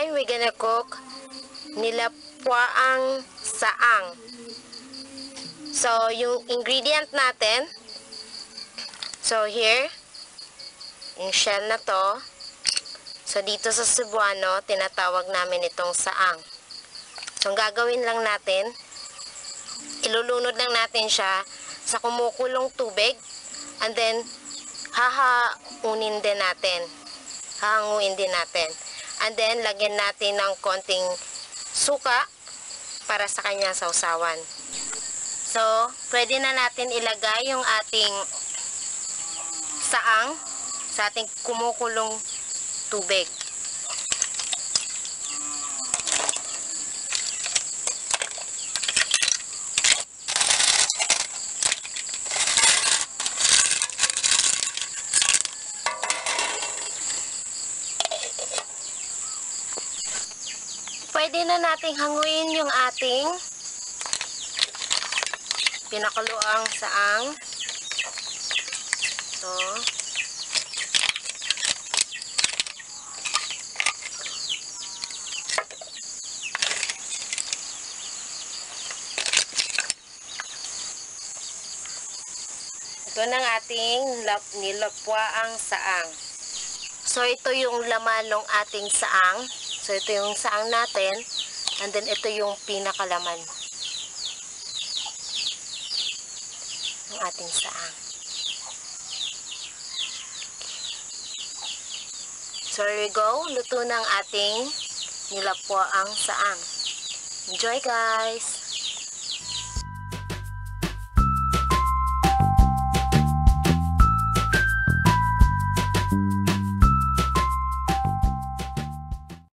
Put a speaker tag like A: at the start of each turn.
A: time, we're gonna cook nilapwaang saang. So, yung ingredient natin, so here, yung shell na to, so dito sa Cebuano, tinatawag namin itong saang. So, ang gagawin lang natin, ilulunod lang natin siya sa kumukulong tubig, and then, hahanguin din natin. And then, lagyan natin ng konting suka para sa kanyang sausawan. So, pwede na natin ilagay yung ating saang sa ating kumukulong tubig. Pwede na nating hanguin yung ating pinakuluang saang. So, ito na ang ating nilapwaang saang. So, ito yung laman ng ating saang. So, ito yung saang natin. And then, ito yung pinakalaman ng ating saang. So, here we go. Luto ng ating nilapwaang saang. Enjoy, guys!